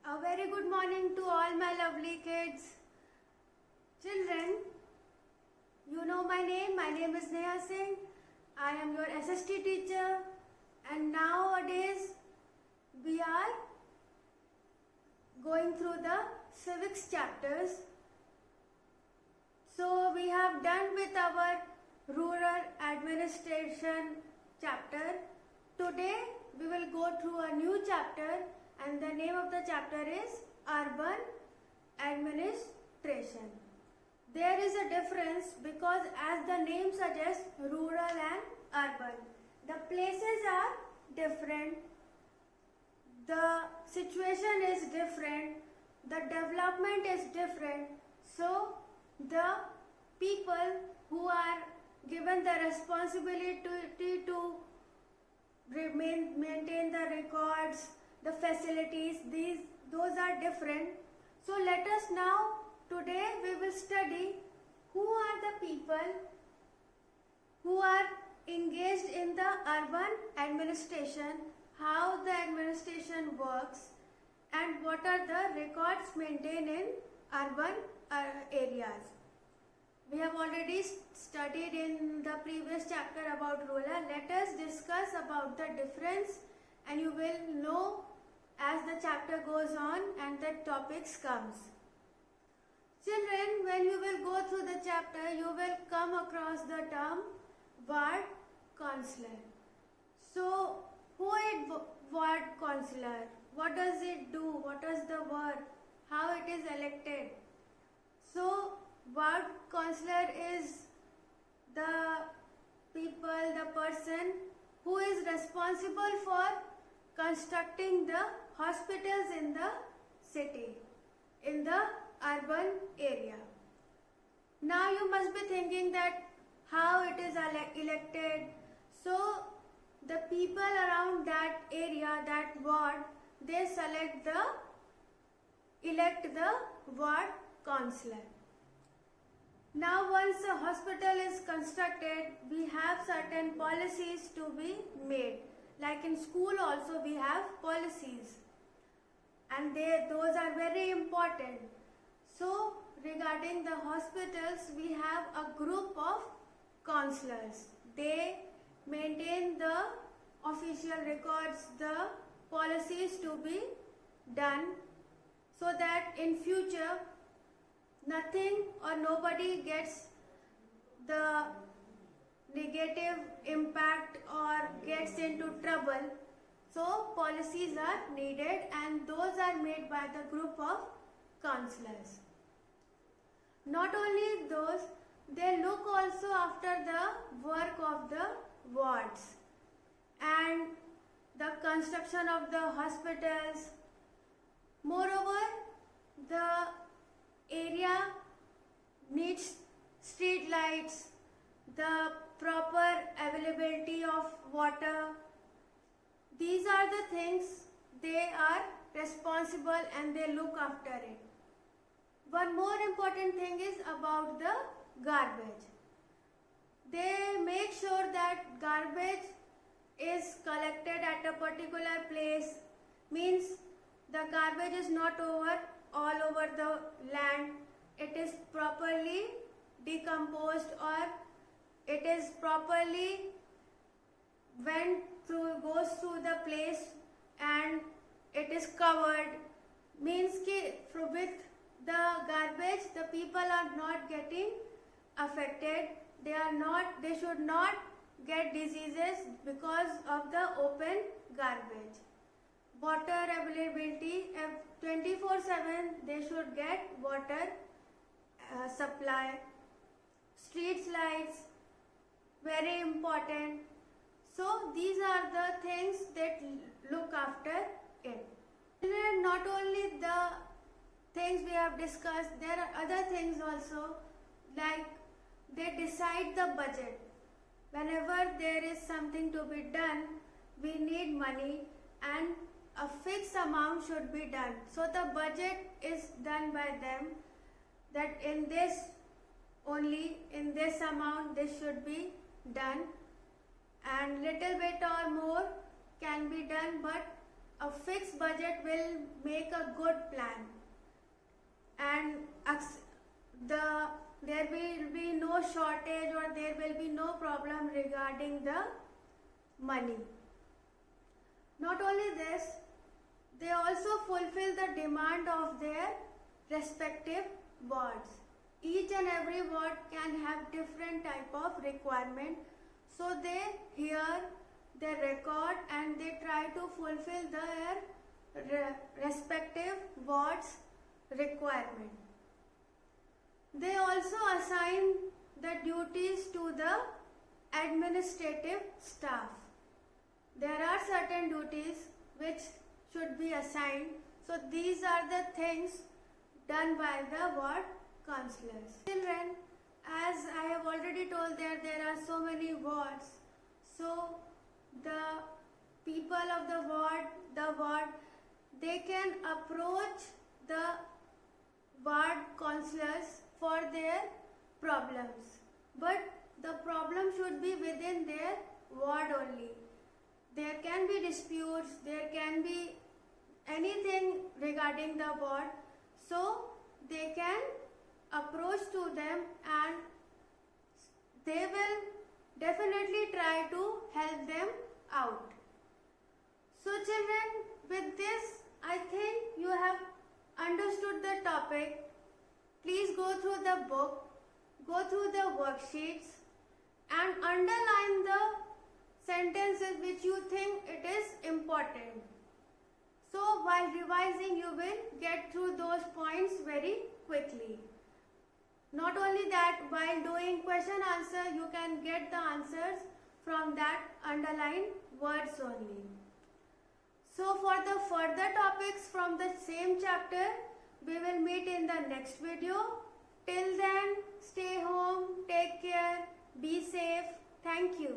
A very good morning to all my lovely kids. Children, you know my name. My name is Neha Singh. I am your SST teacher, and nowadays we are going through the civics chapters. So we have done with our rural administration chapter. Today we will go through a new chapter, and the name of the chapter is Urban Administration. There is a difference because as the name suggests, rural and urban. The places are different, the situation is different, the development is different. So the people who are given the responsibility to maintain the records, the facilities, those are different. So let us now, today we will study who are the people who are engaged in the urban administration, how the administration works, and what are the records maintained in urban areas. We have already studied in the previous chapter about rural. Let us discuss about the difference, and you will know as the chapter goes on and the topics comes. Children, when you will go through the chapter, you will come across the term ward councillor. So, who is ward councillor? What does it do? What is the word? How it is elected? So, ward councillor is the person who is responsible for constructing the hospitals in the city, in the urban area. Now you must be thinking that how it is elected. So the people around that area, that ward, they elect the ward councillor. Now once a hospital is constructed, we have certain policies to be made. Like in school also we have policies, and those are very important. So regarding the hospitals, we have a group of councillors. They maintain the official records, the policies to be done, so that in future nothing or nobody gets the negative impact or gets into trouble. So policies are needed, and those are made by the group of councillors. Not only those, they look also after the work of the wards and the construction of the hospitals. Moreover, the area needs street lights, the proper availability of water. These are the things they are responsible, and they look after it. One more important thing is about the garbage. They make sure that garbage is collected at a particular place, means the garbage is not all over the land. It is properly decomposed, or it is properly goes through the place and it is covered. Means with the garbage, the people are not getting affected. They should not get diseases because of the open garbage. Water availability, 24/7 they should get water supply. Street lights, very important. So these are the things that look after it. And not only the things we have discussed, there are other things also, like they decide the budget. Whenever there is something to be done, we need money, and a fixed amount should be done. So the budget is done by them, that in this amount this should be done, and little bit or more can be done, but a fixed budget will make a good plan, and there will be no shortage or there will be no problem regarding the money. Not only this, they also fulfill the demand of their respective wards. Each and every ward can have different type of requirement, so they hear, they record, and they try to fulfill their respective wards requirement. They also assign the duties to the administrative staff. There are certain duties which should be assigned. So these are the things done by the ward councillors. Children, as I have already told that there are so many wards, so the people of the ward, they can approach the ward councillors for their problems. But the problem should be within their ward only. There can be disputes, there can be anything regarding the ward, so they can approach to them and they will definitely try to help them out. So children, with this I think you have understood the topic. Please go through the book, go through the worksheets and underline the sentences which you think it is important. So while revising you will get through those points very quickly. Not only that, while doing question answer you can get the answers from that underlined words only. So for the further topics from the same chapter, we will meet in the next video. Till then, stay home, take care, be safe. Thank you.